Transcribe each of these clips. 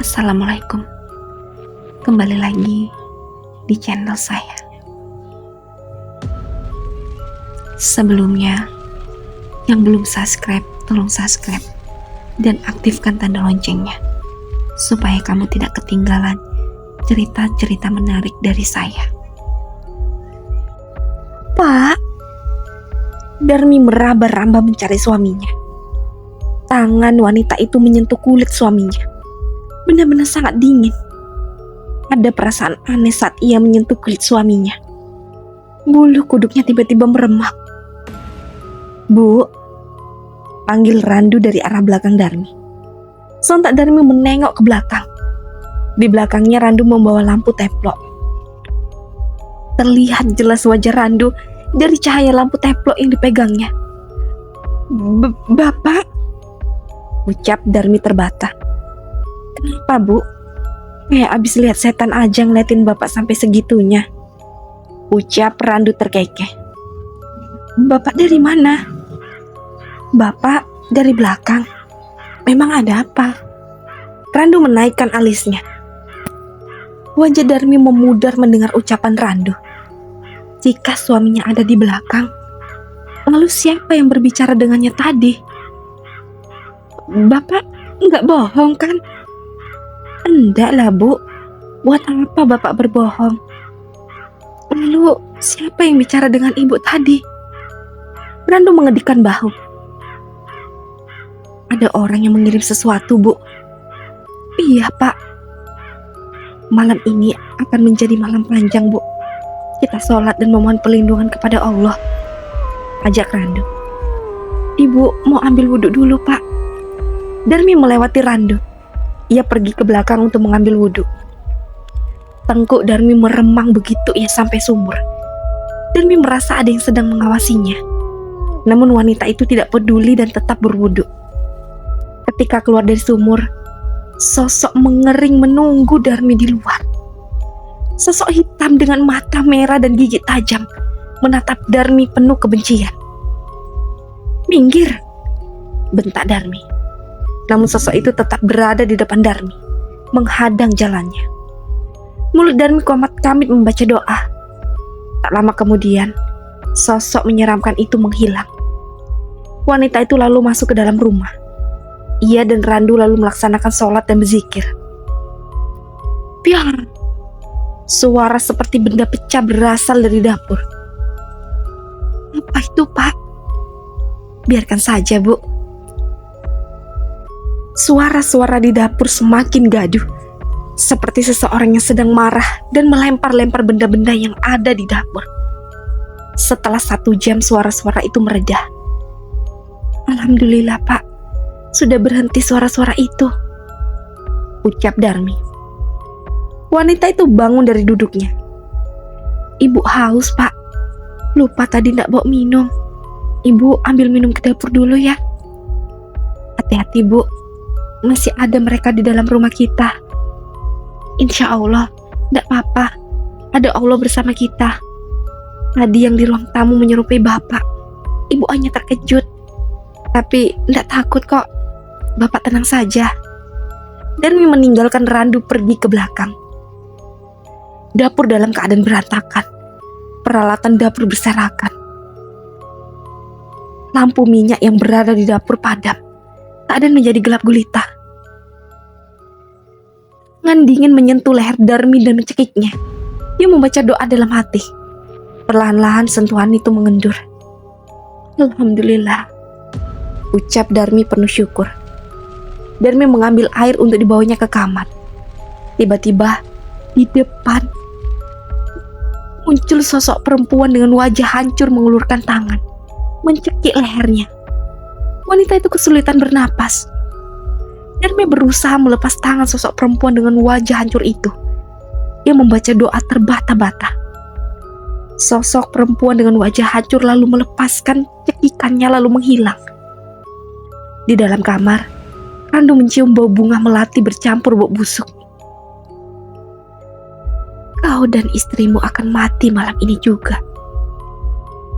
Assalamualaikum. Kembali lagi di channel saya. Sebelumnya, yang belum subscribe, tolong subscribe dan aktifkan tanda loncengnya supaya kamu tidak ketinggalan cerita-cerita menarik dari saya. Pak, Darmi meraba-raba mencari suaminya. Tangan wanita itu menyentuh kulit suaminya. Benar-benar sangat dingin. Ada perasaan aneh saat ia menyentuh kulit suaminya. Bulu kuduknya tiba-tiba meremak. Bu, panggil Randu dari arah belakang Darmi. Sontak Darmi menengok ke belakang. Di belakangnya Randu membawa lampu teplok. Terlihat jelas wajah Randu dari cahaya lampu teplok yang dipegangnya. Bapak? Ucap Darmi terbata. Kenapa, Bu? Kayak abis lihat setan aja ngeliatin Bapak sampai segitunya. Ucap Randu terkekeh. Bapak dari mana? Bapak dari belakang. Memang ada apa? Randu menaikkan alisnya. Wajah Darmi memudar mendengar ucapan Randu. Jika suaminya ada di belakang, lalu siapa yang berbicara dengannya tadi? Bapak nggak bohong kan? Enggak lah, Bu. Buat apa Bapak berbohong? Lalu siapa yang bicara dengan Ibu tadi? Randu mengedipkan bahu. Ada orang yang mengirim sesuatu, Bu. Iya, Pak. Malam ini akan menjadi malam panjang, Bu. Kita sholat dan memohon perlindungan kepada Allah. Ajak Randu. Ibu mau ambil wudhu dulu, Pak. Darmi melewati Randu. Ia pergi ke belakang untuk mengambil wudhu. Tengkuk Darmi meremang begitu ia sampai sumur. Darmi merasa ada yang sedang mengawasinya. Namun wanita itu tidak peduli dan tetap berwudhu. Ketika keluar dari sumur, sosok mengering menunggu Darmi di luar. Sosok hitam dengan mata merah dan gigi tajam menatap Darmi penuh kebencian. Minggir, bentak Darmi. Namun sosok itu tetap berada di depan Darmi, menghadang jalannya. Mulut Darmi komat kamit membaca doa. Tak lama kemudian, sosok menyeramkan itu menghilang. Wanita itu lalu masuk ke dalam rumah. Ia dan Randu lalu melaksanakan sholat dan berzikir. Biar suara seperti benda pecah berasal dari dapur. Apa itu, Pak? Biarkan saja, Bu. Suara-suara di dapur semakin gaduh, seperti seseorang yang sedang marah dan melempar-lempar benda-benda yang ada di dapur. Setelah 1 jam suara-suara itu mereda. Alhamdulillah, Pak, sudah berhenti suara-suara itu, ucap Darmi. Wanita itu bangun dari duduknya. Ibu haus, Pak. Lupa tadi tidak bawa minum. Ibu ambil minum ke dapur dulu ya. Hati-hati, Bu. Masih ada mereka di dalam rumah kita. Insya Allah, tidak apa-apa. Ada Allah bersama kita. Tadi yang di ruang tamu menyerupai Bapak. Ibu hanya terkejut. Tapi tidak takut kok. Bapak tenang saja. Darmi meninggalkan Randu pergi ke belakang. Dapur dalam keadaan berantakan. Peralatan dapur berserakan. Lampu minyak yang berada di dapur padam. Keadaan menjadi gelap gulita. Tangan dingin menyentuh leher Darmi dan mencekiknya. Dia membaca doa dalam hati. Perlahan-lahan sentuhan itu mengendur. Alhamdulillah, ucap Darmi penuh syukur. Darmi mengambil air untuk dibawanya ke kamar. Tiba-tiba di depan muncul sosok perempuan dengan wajah hancur mengulurkan tangan, mencekik lehernya. Wanita itu kesulitan bernapas. Darmi berusaha melepas tangan sosok perempuan dengan wajah hancur itu. Ia membaca doa terbata-bata. Sosok perempuan dengan wajah hancur lalu melepaskan cekikannya lalu menghilang. Di dalam kamar, Randu mencium bau bunga melati bercampur bau busuk. Kau dan istrimu akan mati malam ini juga.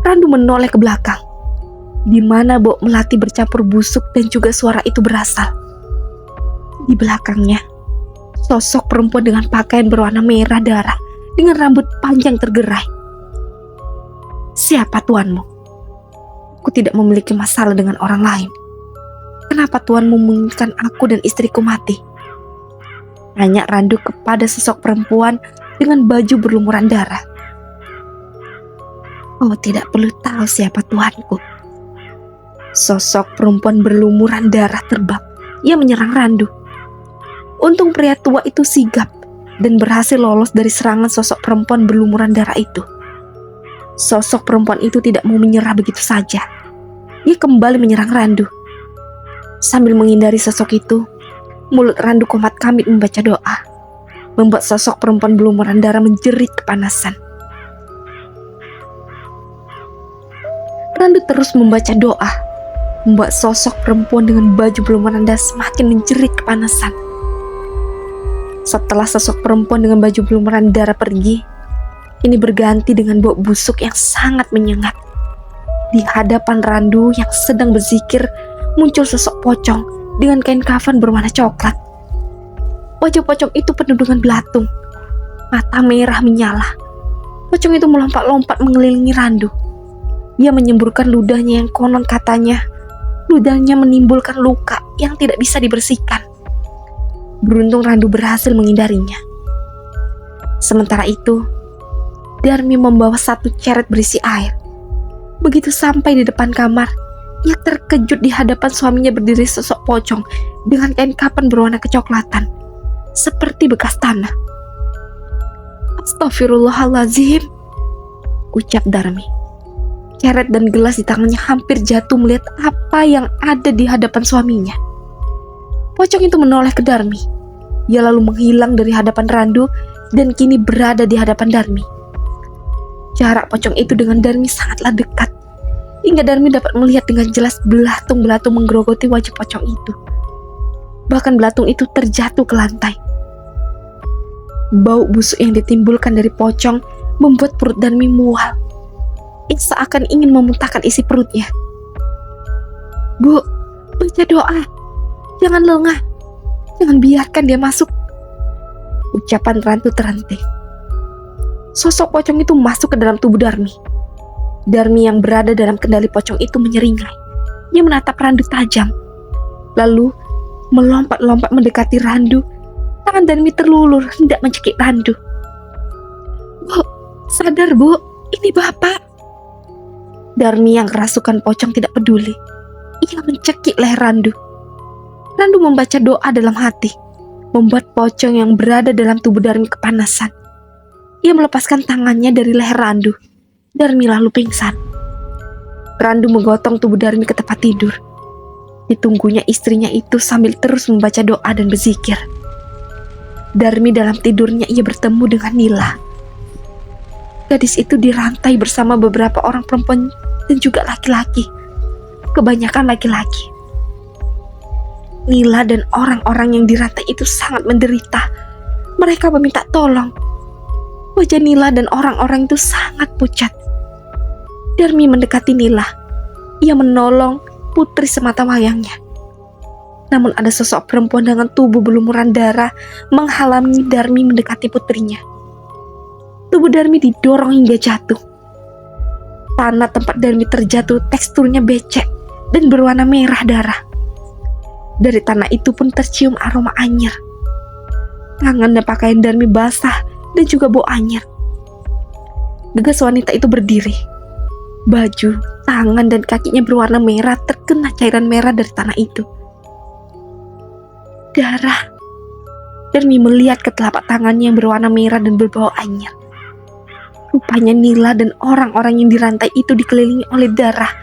Randu menoleh ke belakang, di mana bau melati bercampur busuk dan juga suara itu berasal. Di belakangnya, sosok perempuan dengan pakaian berwarna merah darah dengan rambut panjang tergerai. "Siapa tuanmu? Aku tidak memiliki masalah dengan orang lain. Kenapa tuanmu menginginkan aku dan istriku mati?" tanya Randu kepada sosok perempuan dengan baju berlumuran darah. "Oh, tidak perlu tahu siapa tuanku." Sosok perempuan berlumuran darah terbang. Ia menyerang Randu. Untung pria tua itu sigap dan berhasil lolos dari serangan sosok perempuan berlumuran darah itu. Sosok perempuan itu tidak mau menyerah begitu saja. Ia kembali menyerang Randu. Sambil menghindari sosok itu, mulut Randu komat kamit membaca doa, membuat sosok perempuan berlumuran darah menjerit kepanasan. Randu terus membaca doa, membuat sosok perempuan dengan baju berlumuran darah semakin menjerit kepanasan. Setelah sosok perempuan dengan baju berlumuran darah pergi, ini berganti dengan bau busuk yang sangat menyengat. Di hadapan Randu yang sedang berzikir, muncul sosok pocong dengan kain kafan berwarna coklat. Wajah pocong itu penuh dengan belatung, mata merah menyala. Pocong itu melompat-lompat mengelilingi Randu. Ia menyemburkan ludahnya yang konon katanya, ludahnya menimbulkan luka yang tidak bisa dibersihkan. Beruntung Randu berhasil menghindarinya. Sementara itu, Darmi membawa satu ceret berisi air. Begitu sampai di depan kamar, ia terkejut di hadapan suaminya berdiri sosok pocong dengan kain kafan berwarna kecoklatan, seperti bekas tanah. "Astagfirullahalazim," ucap Darmi. Ceret dan gelas di tangannya hampir jatuh melihat apa yang ada di hadapan suaminya. Pocong itu menoleh ke Darmi. Ia lalu menghilang dari hadapan Randu dan kini berada di hadapan Darmi. Jarak pocong itu dengan Darmi sangatlah dekat, hingga Darmi dapat melihat dengan jelas belatung-belatung menggerogoti wajah pocong itu. Bahkan belatung itu terjatuh ke lantai. Bau busuk yang ditimbulkan dari pocong membuat perut Darmi mual. Ia seakan ingin memuntahkan isi perutnya. "Bu, baca doa. Jangan lengah. Jangan biarkan dia masuk," ucapan Randu terhenti. Sosok pocong itu masuk ke dalam tubuh Darmi. Darmi yang berada dalam kendali pocong itu menyeringai. Ia menatap Randu tajam, lalu melompat-lompat mendekati Randu. Tangan Darmi terlulur hendak mencekik Randu. "Bu, sadar bu, ini bapak." Darmi yang kerasukan pocong tidak peduli. Ia mencekik leher Randu. Randu membaca doa dalam hati, membuat pocong yang berada dalam tubuh Darmi kepanasan. Ia melepaskan tangannya dari leher Randu. Darmi lalu pingsan. Randu menggotong tubuh Darmi ke tempat tidur. Ditunggunya istrinya itu sambil terus membaca doa dan berzikir. Darmi dalam tidurnya ia bertemu dengan Nila. Gadis itu dirantai bersama beberapa orang perempuan dan juga laki-laki. Kebanyakan laki-laki. Nila dan orang-orang yang dirantai itu sangat menderita. Mereka meminta tolong. Wajah Nila dan orang-orang itu sangat pucat. Darmi mendekati Nila. Ia menolong putri semata wayangnya. Namun ada sosok perempuan dengan tubuh berlumuran darah menghalangi Darmi mendekati putrinya. Tubuh Darmi didorong hingga jatuh. Tanah tempat Darmi terjatuh teksturnya becek dan berwarna merah darah. Dari tanah itu pun tercium aroma anyir. Tangan dan pakaian Darmi basah dan juga bau anyir. Gagas wanita itu berdiri. Baju, tangan, dan kakinya berwarna merah terkena cairan merah dari tanah itu. Darah. Darmi melihat ke telapak tangannya yang berwarna merah dan berbau anyir. Rupanya Nila dan orang-orang yang dirantai itu dikelilingi oleh darah,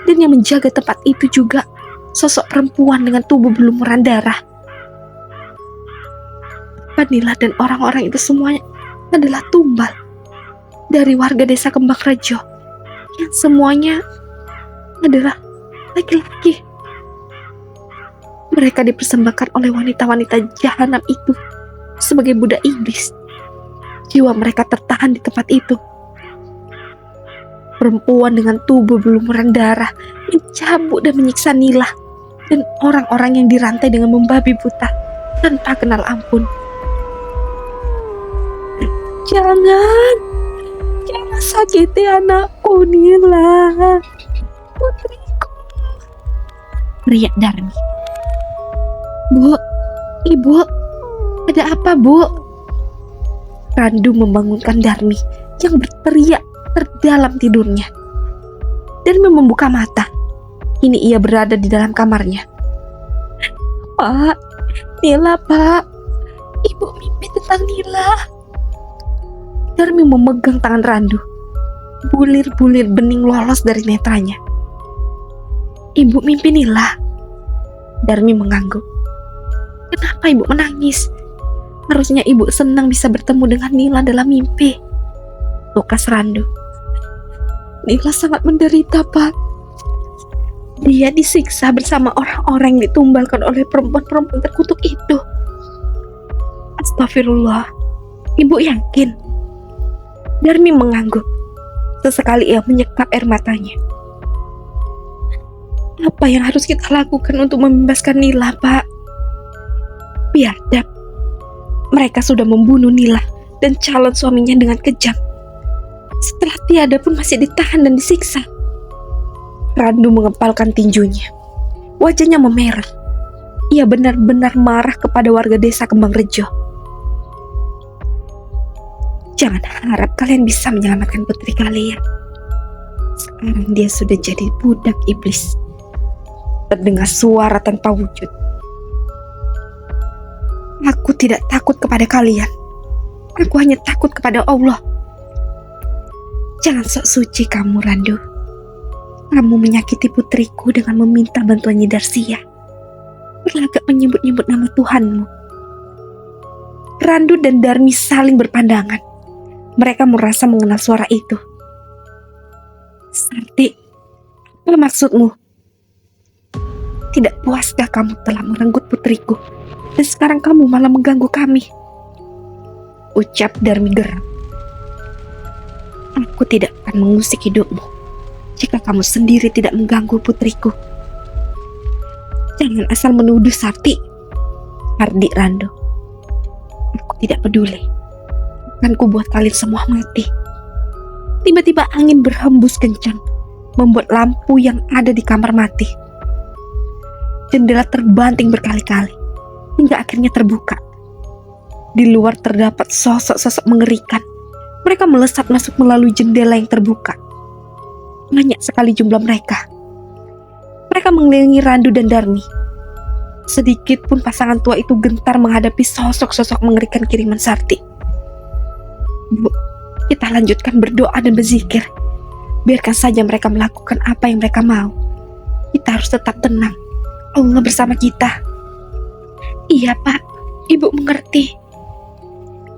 dan yang menjaga tempat itu juga sosok perempuan dengan tubuh berlumuran darah. Nila dan orang-orang itu semuanya adalah tumbal dari warga desa Kembang Rejo yang semuanya adalah laki-laki. Mereka dipersembahkan oleh wanita-wanita jahanam itu sebagai budak iblis. Jiwa mereka tertahan di tempat itu. Perempuan dengan tubuh berlumuran darah mencambuk dan menyiksa Nila dan orang-orang yang dirantai dengan membabi buta tanpa kenal ampun. Jangan, jangan sakiti anakku, Nila. Putriku. Teriak Darmi. Bu, Ibu, ada apa, Bu? Randu membangunkan Darmi yang berteriak terdalam tidurnya. Darmi membuka mata. Kini ia berada di dalam kamarnya. Pak, Nila, Pak. Ibu mimpi tentang Nila. Darmi memegang tangan Randu. Bulir-bulir bening lolos dari netranya. Ibu mimpi Nila. Darmi mengangguk. Kenapa ibu menangis? Harusnya ibu senang bisa bertemu dengan Nila dalam mimpi. Lukas Randu. Nila sangat menderita, Pak. Dia disiksa bersama orang-orang yang ditumbalkan oleh perempuan-perempuan terkutuk itu. Astagfirullah. Ibu yakin? Darmi mengangguk. Sesekali ia menyekap air matanya. Apa yang harus kita lakukan untuk membebaskan Nila, Pak? Biadab. Mereka sudah membunuh Nila dan calon suaminya dengan kejam. Setelah tiada pun masih ditahan dan disiksa. Randu mengepalkan tinjunya. Wajahnya memerah. Ia benar-benar marah kepada warga desa Kembang Rejo. Jangan harap kalian bisa menyelamatkan putri kalian. Sekarang dia sudah jadi budak iblis. Terdengar suara tanpa wujud. Aku tidak takut kepada kalian. Aku hanya takut kepada Allah. Jangan sok suci kamu, Randu. Kamu menyakiti putriku dengan meminta bantuan Nyi Darsia. Berlagak menyebut-nyebut nama Tuhanmu. Randu dan Darmi saling berpandangan. Mereka merasa mengenal suara itu. Sarti, apa maksudmu? Tidak puaskah kamu telah merenggut putriku? Dan sekarang kamu malah mengganggu kami? Ucap Darmi geram. Aku tidak akan mengusik hidupmu jika kamu sendiri tidak mengganggu putriku. Jangan asal menuduh, Sarti. Hardik Randu. Aku tidak peduli. Akan kubuat kalian semua mati. Tiba-tiba angin berhembus kencang, membuat lampu yang ada di kamar mati. Jendela terbanting berkali-kali, hingga akhirnya terbuka. Di luar terdapat sosok-sosok mengerikan. Mereka melesat masuk melalui jendela yang terbuka. Banyak sekali jumlah mereka. Mereka mengelilingi Randu dan Darmi. Sedikit pun pasangan tua itu gentar menghadapi sosok-sosok mengerikan kiriman Sarti. Bu, kita lanjutkan berdoa dan berzikir. Biarkan saja mereka melakukan apa yang mereka mau. Kita harus tetap tenang. Allah bersama kita. Iya, Pak. Ibu mengerti.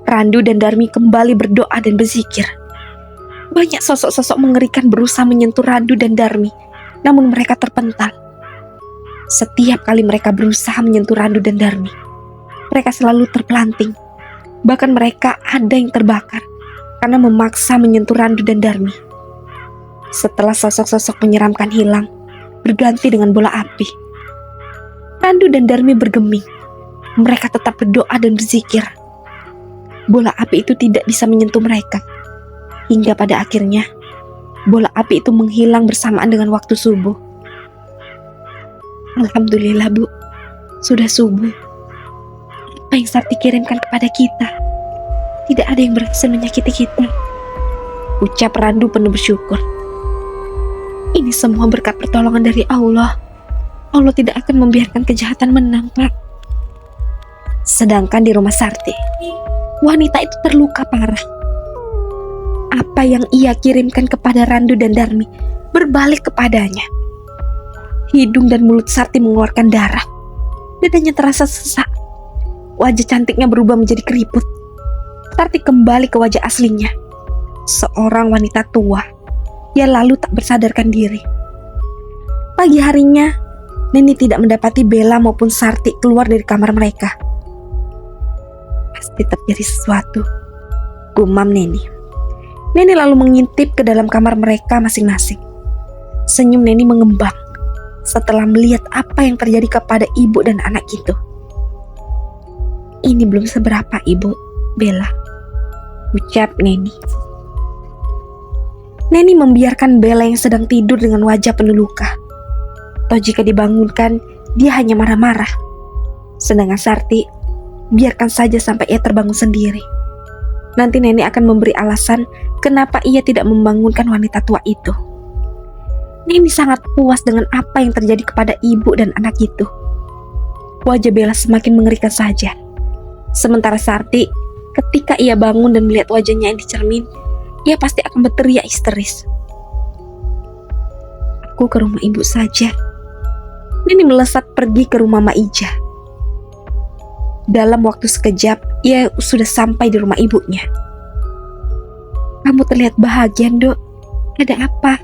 Randu dan Darmi kembali berdoa dan berzikir. Banyak sosok-sosok mengerikan berusaha menyentuh Randu dan Darmi, namun mereka terpental. Setiap kali mereka berusaha menyentuh Randu dan Darmi, mereka selalu terpelanting. Bahkan mereka ada yang terbakar karena memaksa menyentuh Randu dan Darmi. Setelah sosok-sosok menyeramkan hilang, berganti dengan bola api. Randu dan Darmi bergeming. Mereka tetap berdoa dan berzikir. Bola api itu tidak bisa menyentuh mereka. Hingga pada akhirnya, bola api itu menghilang bersamaan dengan waktu subuh. Alhamdulillah, Bu. Sudah subuh. Apa yang Sarti kirimkan kepada kita, tidak ada yang berhasil menyakiti kita. Ucap Randu penuh bersyukur. Ini semua berkat pertolongan dari Allah. Allah tidak akan membiarkan kejahatan menang, Pak. Sedangkan di rumah Sarti, wanita itu terluka parah. Apa yang ia kirimkan kepada Randu dan Darmi berbalik kepadanya. Hidung dan mulut Sarti mengeluarkan darah. Dadanya terasa sesak. Wajah cantiknya berubah menjadi keriput. Sarti kembali ke wajah aslinya. Seorang wanita tua. Ia lalu tak bersadarkan diri. Pagi harinya, Neni tidak mendapati Bella maupun Sarti keluar dari kamar mereka. Pasti terjadi sesuatu, gumam Neni. Neni lalu mengintip ke dalam kamar mereka masing-masing. Senyum Neni mengembang setelah melihat apa yang terjadi kepada ibu dan anak itu. Ini belum seberapa, Ibu, Bella. ucap Neni. Neni membiarkan Bella yang sedang tidur dengan wajah penuh luka. Toh jika dibangunkan, dia hanya marah-marah. Sedangkan Sarti, biarkan saja sampai ia terbangun sendiri. Nanti Neni akan memberi alasan kenapa ia tidak membangunkan wanita tua itu. Neni sangat puas dengan apa yang terjadi kepada ibu dan anak itu. Wajah Bella semakin mengerikan saja. Sementara Sarti, ketika ia bangun dan melihat wajahnya yang dicermin, ia pasti akan berteriak histeris. Aku ke rumah ibu saja. Neni melesat pergi ke rumah Maija. Dalam waktu sekejap, ia sudah sampai di rumah ibunya. Kamu terlihat bahagia, Dok. Ada apa?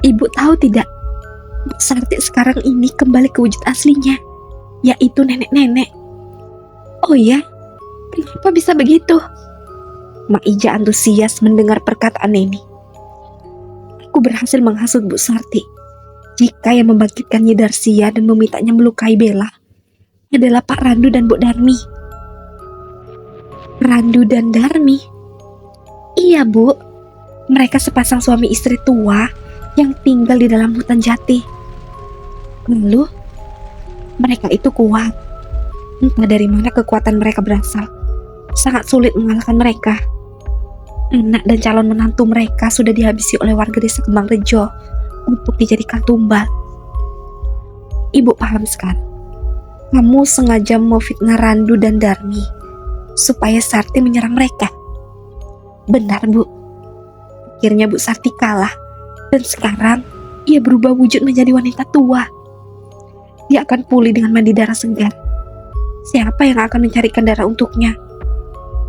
Ibu tahu tidak? Bu Sarti sekarang ini kembali ke wujud aslinya, yaitu nenek-nenek. Oh ya? Kenapa bisa begitu? Maija antusias mendengar perkataan Neni. Aku berhasil menghasut Bu Sarti. Jika yang membangkitkannya Darsia dan memintanya melukai Bella adalah Pak Randu dan Bu Darmi. Randu dan Darmi? Iya, Bu. Mereka sepasang suami istri tua yang tinggal di dalam hutan jati. Lalu, mereka itu kuat. Entah dari mana kekuatan mereka berasal. Sangat sulit mengalahkan mereka. Anak dan calon menantu mereka sudah dihabisi oleh warga desa Kembang Rejo untuk dijadikan tumbal. Ibu paham sekarang. Kamu sengaja memfitnah Randu dan Darmi supaya Sarti menyerang mereka. Benar, Bu. Akhirnya Bu Sarti kalah dan sekarang ia berubah wujud menjadi wanita tua. Dia akan pulih dengan mandi darah segar. Siapa yang akan mencarikan darah untuknya?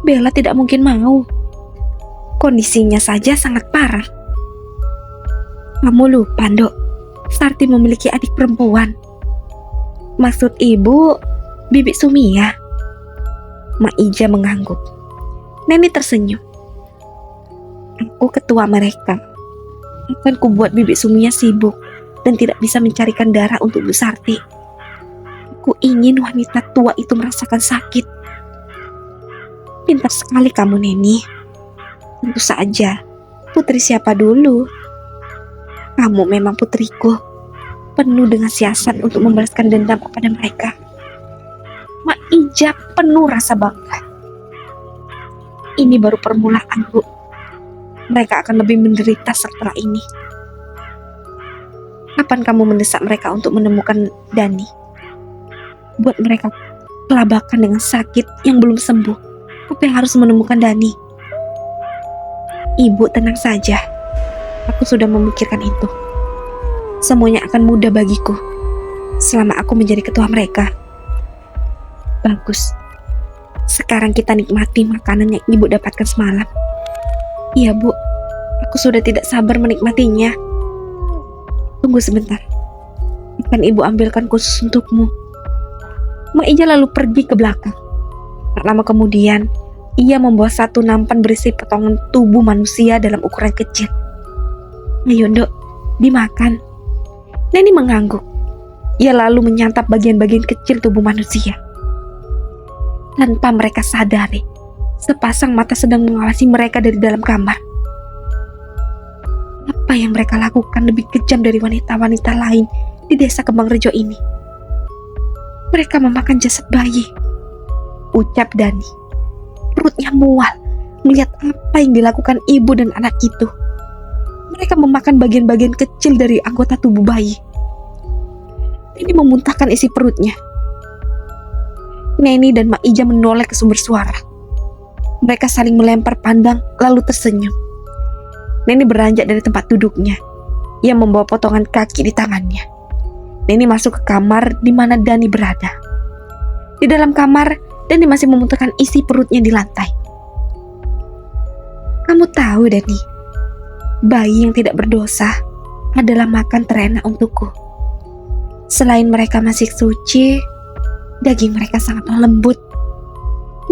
Bella tidak mungkin mau. Kondisinya saja sangat parah. Kamu lupa, Dok. Sarti memiliki adik perempuan. Maksud ibu, Bibi Sumia? Maija mengangguk. Neni tersenyum. Aku ketua mereka. Akan kubuat Bibi Sumia sibuk dan tidak bisa mencarikan darah untuk Bu Sarti. Aku ingin wanita tua itu merasakan sakit. Pintar sekali kamu, Neni. Tentu saja, putri siapa dulu? Kamu memang putriku, penuh dengan siasat untuk membalaskan dendam kepada mereka. Maija penuh rasa bangga. Ini baru permulaan, Bu. Mereka akan lebih menderita setelah ini. Kapan kamu mendesak mereka untuk menemukan Dani? Buat mereka kelabakan dengan sakit yang belum sembuh, tapi harus menemukan Dani. Ibu tenang saja. Aku sudah memikirkan itu. Semuanya akan mudah bagiku selama aku menjadi ketua mereka. Bagus. Sekarang kita nikmati makanan yang ibu dapatkan semalam. Iya, Bu. Aku sudah tidak sabar menikmatinya. Tunggu sebentar. Akan ibu ambilkan khusus untukmu. Maija lalu pergi ke belakang. Tak lama kemudian, ia membawa satu nampan berisi potongan tubuh manusia dalam ukuran kecil. Ayo, Dok, dimakan. Neni mengangguk. Ia lalu menyantap bagian-bagian kecil tubuh manusia. Tanpa mereka sadari, sepasang mata sedang mengawasi mereka dari dalam kamar. Apa yang mereka lakukan lebih kejam dari wanita-wanita lain di desa Kembang Rejo ini? Mereka memakan jasad bayi, ucap Dani. Perutnya mual melihat apa yang dilakukan ibu dan anak itu. Mereka memakan bagian-bagian kecil dari anggota tubuh bayi. Ini memuntahkan isi perutnya. Neni dan Maija menoleh ke sumber suara. Mereka saling melempar pandang lalu tersenyum. Neni beranjak dari tempat duduknya. Ia membawa potongan kaki di tangannya. Neni masuk ke kamar di mana Dani berada. Di dalam kamar, Dani masih memuntahkan isi perutnya di lantai. Kamu tahu, Dani, bayi yang tidak berdosa adalah makan terenak untukku. Selain mereka masih suci, daging mereka sangat lembut.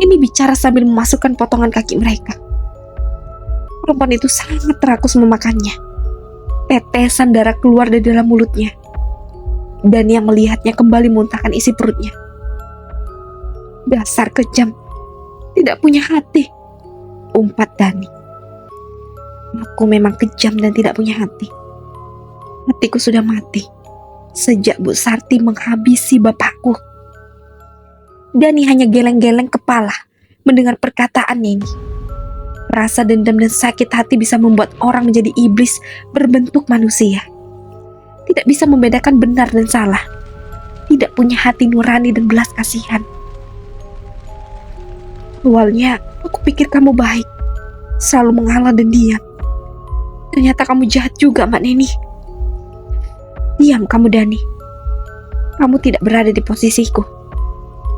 Nini bicara sambil memasukkan potongan kaki mereka. Perempuan itu sangat terakus memakannya. Tetesan darah keluar dari dalam mulutnya. Dan yang melihatnya kembali muntahkan isi perutnya. Dasar kejam, tidak punya hati. umpat Dani. Aku memang kejam dan tidak punya hati. Hatiku sudah mati sejak Bu Sarti menghabisi bapakku. Dani hanya geleng-geleng kepala mendengar perkataan ini. Rasa dendam dan sakit hati bisa membuat orang menjadi iblis berbentuk manusia. Tidak bisa membedakan benar dan salah. Tidak punya hati nurani dan belas kasihan. Awalnya aku pikir kamu baik, selalu mengalah dan diam. Ternyata kamu jahat juga, Mbak Neni. Diam kamu, Dani. Kamu tidak berada di posisiku.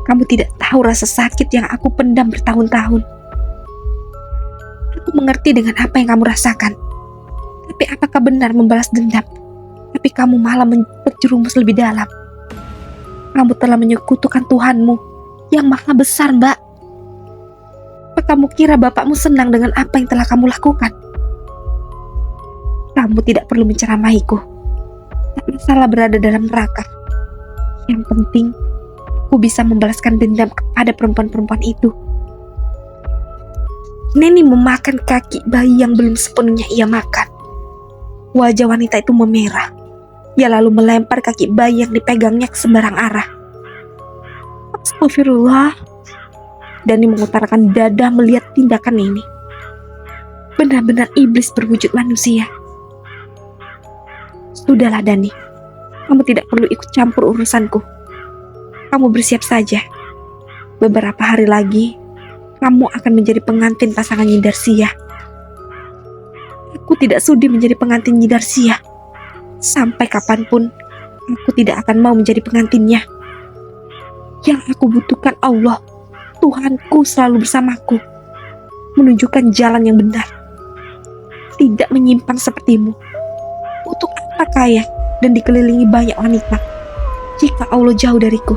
Kamu tidak tahu rasa sakit yang aku pendam bertahun-tahun. Aku mengerti dengan apa yang kamu rasakan. Tapi apakah benar membalas dendam? Tapi kamu malah terjerumus lebih dalam. Kamu telah menyekutukan Tuhanmu yang maha besar, Mbak. Apa kamu kira bapakmu senang dengan apa yang telah kamu lakukan? Kamu tidak perlu menceramahiku. Tak masalah berada dalam neraka. Yang penting, aku bisa membalaskan dendam kepada perempuan-perempuan itu. Neni memakan kaki bayi yang belum sepenuhnya ia makan. Wajah wanita itu memerah. Ia lalu melempar kaki bayi yang dipegangnya ke sembarang arah. Astagfirullah. Dani mengutarakan dada melihat tindakan ini. Benar-benar iblis berwujud manusia. Sudahlah Dani, kamu tidak perlu ikut campur urusanku. Kamu bersiap saja. Beberapa hari lagi, kamu akan menjadi pengantin pasangan Nyi Darsia. Aku tidak sudi menjadi pengantin Nyi Darsia. Sampai kapanpun, aku tidak akan mau menjadi pengantinnya. Yang aku butuhkan Allah, Tuhanku selalu bersamaku, menunjukkan jalan yang benar. Tidak menyimpang sepertimu. Untuk apa kaya dan dikelilingi banyak wanita, jika Allah jauh dariku?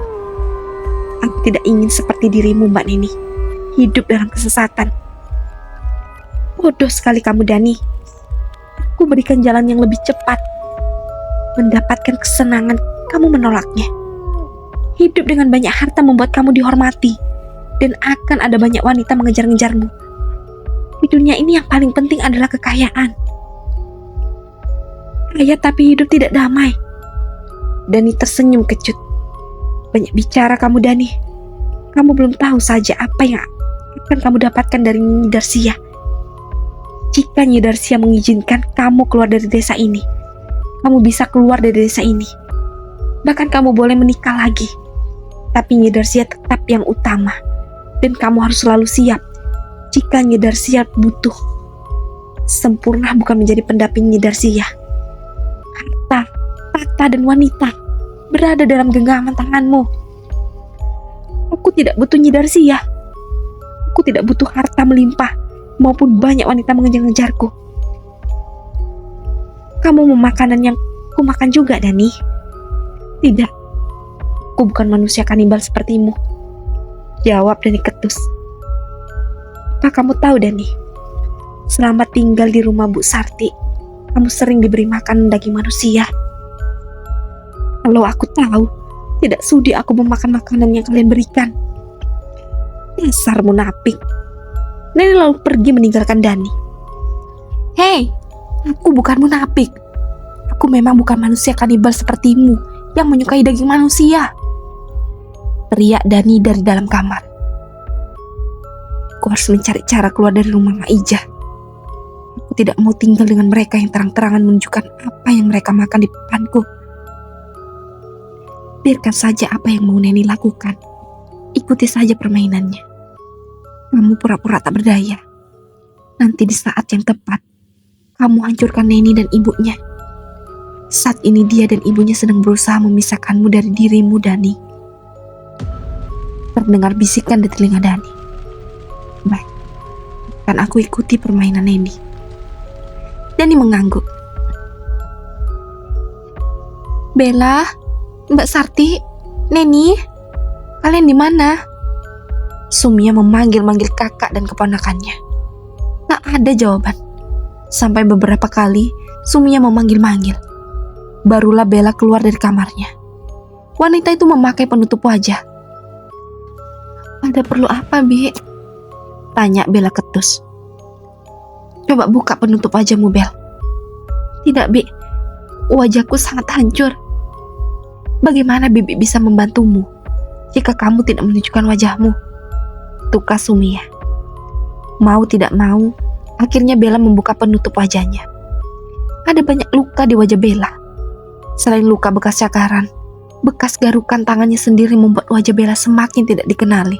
Aku tidak ingin seperti dirimu, Mbak Neni, hidup dalam kesesatan. Bodoh sekali kamu, Dani. Aku berikan jalan yang lebih cepat. Mendapatkan kesenangan, kamu menolaknya. Hidup dengan banyak harta membuat kamu dihormati, dan akan ada banyak wanita mengejar-ngejarmu. Di dunia ini yang paling penting adalah kekayaan. Kaya tapi hidup tidak damai. Dani tersenyum kecut. Banyak bicara kamu, Dani. Kamu belum tahu saja apa yang akan kamu dapatkan dari Nyi Darsia. Jika Nyi Darsia mengizinkan kamu keluar dari desa ini, kamu bisa keluar dari desa ini. Bahkan kamu boleh menikah lagi. Tapi Nyi Darsia tetap yang utama. Dan kamu harus selalu siap jika Nyi Darsia butuh. Sempurna bukan menjadi pendamping Nyi Darsia. Harta, tahta dan wanita berada dalam genggaman tanganmu. Aku tidak butuh Nyi Darsia. Aku tidak butuh harta melimpah maupun banyak wanita mengejar-ngejarku. Kamu mau makanan yang aku makan juga, Dani? Tidak. Aku bukan manusia kanibal sepertimu. Jawab Dani ketus. Apa kamu tahu, Dani? Selama tinggal di rumah Bu Sarti, kamu sering diberi makan daging manusia. Kalau aku tahu, tidak sudi aku memakan makanan yang kalian berikan. Dasar munafik. Neni lalu pergi meninggalkan Dani. Hei, aku bukan munafik. Aku memang bukan manusia kanibal sepertimu yang menyukai daging manusia. Teriak Dani dari dalam kamar. Aku harus mencari cara keluar dari rumah Maijah. Aku tidak mau tinggal dengan mereka yang terang-terangan menunjukkan apa yang mereka makan di depanku. Biarkan saja apa yang mau Neni lakukan. Ikuti saja permainannya. Kamu pura-pura tak berdaya. Nanti di saat yang tepat, kamu hancurkan Neni dan ibunya. Saat ini dia dan ibunya sedang berusaha memisahkanmu dari dirimu, Dani. Terdengar bisikan di telinga Dani. Baik, akan aku ikuti permainan Neni. Dani mengangguk. Bella, Mbak Sarti, Neni, kalian di mana? Sumia memanggil-manggil kakak dan keponakannya. Tak ada jawaban. Sampai beberapa kali Sumia memanggil-manggil. Barulah Bella keluar dari kamarnya. Wanita itu memakai penutup wajah. Ada perlu apa, Bi? Tanya Bella ketus. Coba buka penutup wajahmu, Bel. Tidak, Bi. Wajahku sangat hancur. Bagaimana Bibi bisa membantumu jika kamu tidak menunjukkan wajahmu? Tukas Sumia. Mau tidak mau, akhirnya Bella membuka penutup wajahnya. Ada banyak luka di wajah Bella. Selain luka bekas cakaran, bekas garukan tangannya sendiri membuat wajah Bella semakin tidak dikenali.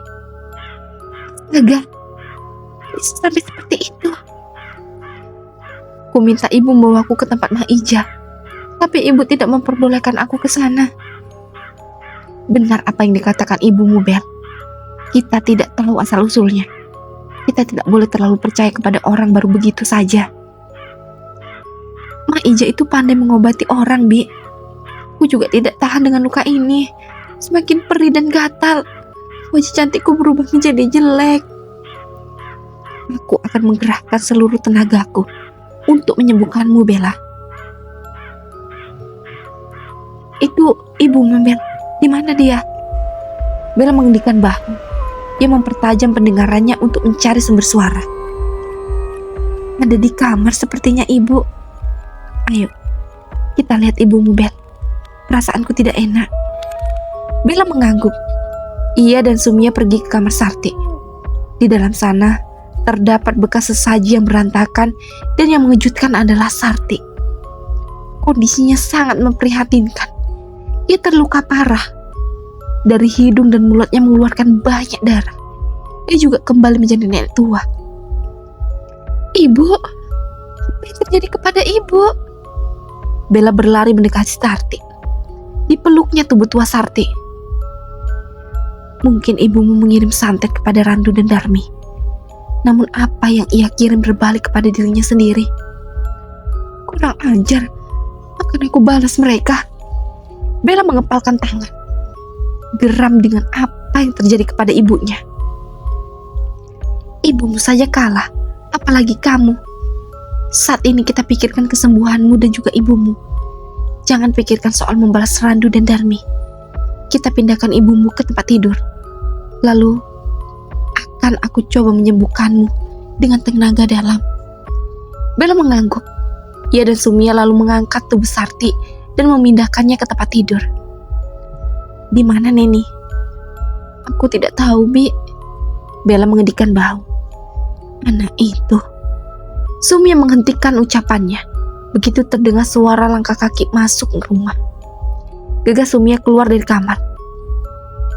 Astaga, bisa sampai seperti itu. Ku minta ibu membawaku ke tempat Maija, tapi ibu tidak memperbolehkan aku ke sana. Benar apa yang dikatakan ibumu, Bel. Kita tidak tahu asal-usulnya. Kita tidak boleh terlalu percaya kepada orang baru begitu saja. Maija itu pandai mengobati orang, Bi. Aku juga tidak tahan dengan luka ini. Semakin perih dan gatal. Wajah cantikku berubah menjadi jelek. Aku akan menggerakkan seluruh tenagaku untuk menyembuhkanmu, Bella. Itu ibu Bel. Di mana dia? Bella mengendikkan bahu. Dia mempertajam pendengarannya untuk mencari sumber suara. Ada di kamar sepertinya, ibu. Ayo, kita lihat ibumu, Bel. Perasaanku tidak enak. Bella mengangguk. Ia dan Sumia pergi ke kamar Sarti. Di dalam sana terdapat bekas sesaji yang berantakan, dan yang mengejutkan adalah Sarti. Kondisinya sangat memprihatinkan. Ia terluka parah. Dari hidung dan mulutnya mengeluarkan banyak darah. Dia juga kembali menjadi nenek tua. Ibu, apa yang terjadi kepada ibu? Bella berlari mendekati Sarti. Dipeluknya tubuh tua Sarti. Mungkin ibumu mengirim santet kepada Randu dan Darmi. Namun apa yang ia kirim berbalik kepada dirinya sendiri. Kurang ajar. Akan aku balas mereka. Bella mengepalkan tangan. Geram dengan apa yang terjadi kepada ibunya. Ibumu saja kalah, apalagi kamu. Saat ini kita pikirkan kesembuhanmu dan juga ibumu. Jangan pikirkan soal membalas Randu dan Darmi. Kita pindahkan ibumu ke tempat tidur. Lalu akan aku coba menyembuhkanmu dengan tenaga dalam. Bella mengangguk. Ia dan Sumia lalu mengangkat tubuh Sarti dan memindahkannya ke tempat tidur. Di mana Neni? Aku tidak tahu, Bi. Bella mengendikkan bahu. Mana itu? Sumia menghentikan ucapannya. Begitu terdengar suara langkah kaki masuk ke rumah. Gegas Sumia keluar dari kamar.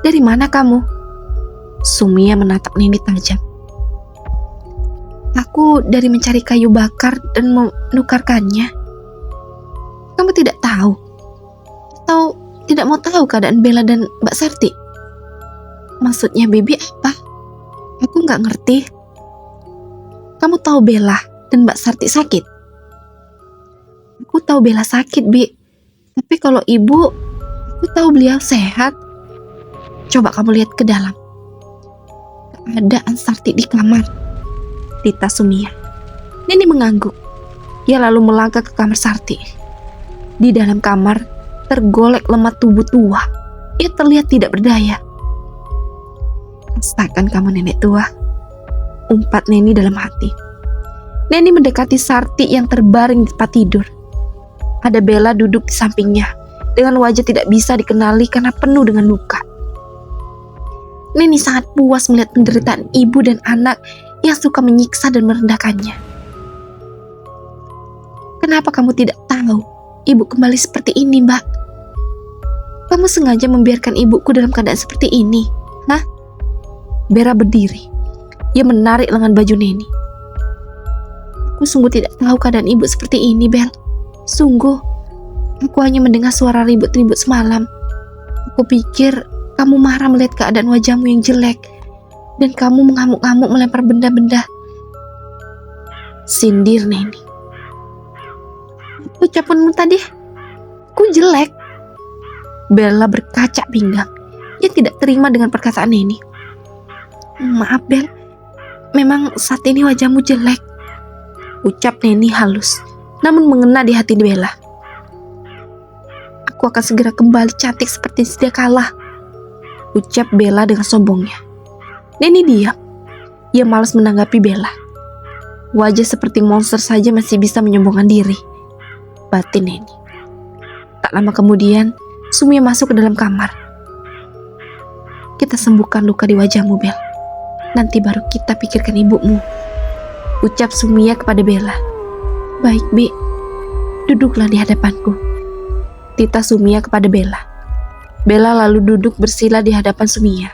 Dari mana kamu? Sumia menatap Neni tajam. Aku dari mencari kayu bakar dan menukarkannya. Kamu tidak tahu? Atau tidak mau tahu keadaan Bella dan Mbak Sarti? Maksudnya Bibi apa? Aku gak ngerti. Kamu tahu Bella dan Mbak Sarti sakit? Aku tahu Bella sakit, Bi. Tapi kalau ibu, aku tahu beliau sehat. Coba kamu lihat ke dalam. Keadaan Sarti di kamar. Tita Sumia. Neni mengangguk. Ia lalu melangkah ke kamar Sarti. Di dalam kamar, tergolek lemah tubuh tua. Ia terlihat tidak berdaya. Rasakan kamu nenek tua, umpat Neni dalam hati. Neni mendekati Sarti yang terbaring di tempat tidur. Ada Bella duduk di sampingnya, dengan wajah tidak bisa dikenali karena penuh dengan luka. Neni sangat puas melihat penderitaan ibu dan anak yang suka menyiksa dan merendahkannya. Kenapa kamu tidak tahu ibu kembali seperti ini, Mbak? Kamu sengaja membiarkan ibuku dalam keadaan seperti ini, hah? Bella berdiri. Ia menarik lengan baju Neni. Aku sungguh tidak tahu keadaan ibu seperti ini, Bel. Sungguh. Aku hanya mendengar suara ribut-ribut semalam. Aku pikir kamu marah melihat keadaan wajahmu yang jelek. Dan kamu mengamuk-amuk melempar benda-benda. Sindir Neni. Ucapanmu tadi, aku jelek. Bella berkaca pinggang. Ia tidak terima dengan perkataan Neni. Maaf Bel, memang saat ini wajahmu jelek. Ucap Neni halus, namun mengena di hati Bella. Aku akan segera kembali cantik seperti sedia kala. Ucap Bella dengan sombongnya. Neni diam. Ia malas menanggapi Bella. Wajah seperti monster saja masih bisa menyombongkan diri, batin Neni. Tak lama kemudian, Sumia masuk ke dalam kamar. Kita sembuhkan luka di wajahmu, Bel. Nanti baru kita pikirkan ibumu, ucap Sumia kepada Bella. Baik, Bi. Duduklah di hadapanku, titah Sumia kepada Bella. Bella lalu duduk bersila di hadapan Sumia.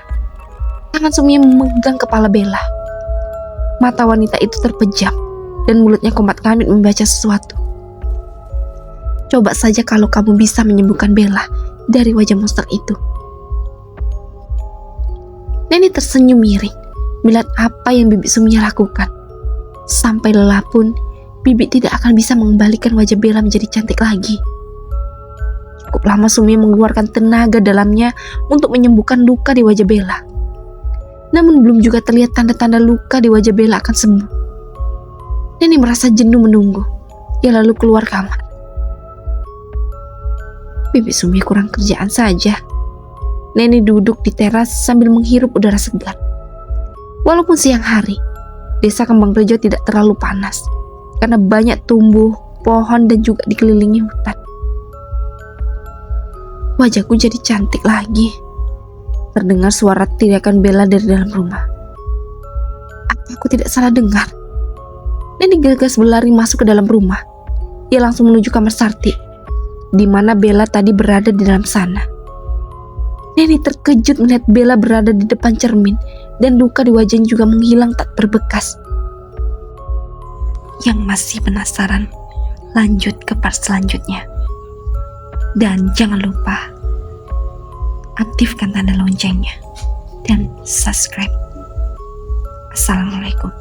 Tangan Sumia memegang kepala Bella. Mata wanita itu terpejam dan mulutnya komat kamit membaca sesuatu. Coba saja kalau kamu bisa menyembuhkan Bella dari wajah monster itu. Neni tersenyum miring melihat apa yang Bibi Sumia lakukan. Sampai lelah pun, Bibi tidak akan bisa mengembalikan wajah Bella menjadi cantik lagi. Cukup lama Sumia mengeluarkan tenaga dalamnya untuk menyembuhkan luka di wajah Bella. Namun belum juga terlihat tanda-tanda luka di wajah Bella akan sembuh. Neni merasa jenuh menunggu. Ia lalu keluar kamar. Bibi Sumia kurang kerjaan saja. Neni duduk di teras sambil menghirup udara segar. Walaupun siang hari, desa Kembang Rejo tidak terlalu panas karena banyak tumbuh, pohon dan juga dikelilingi hutan. Wajahku jadi cantik lagi. Terdengar suara teriakan Bella dari dalam rumah. Apa aku tidak salah dengar? Neni gegas berlari masuk ke dalam rumah. Ia langsung menuju kamar Sarti, di mana Bella tadi berada di dalam sana. Neni terkejut melihat Bella berada di depan cermin dan luka di wajahnya juga menghilang tak berbekas. Yang masih penasaran, lanjut ke part selanjutnya. Dan jangan lupa aktifkan tanda loncengnya dan subscribe. Assalamualaikum.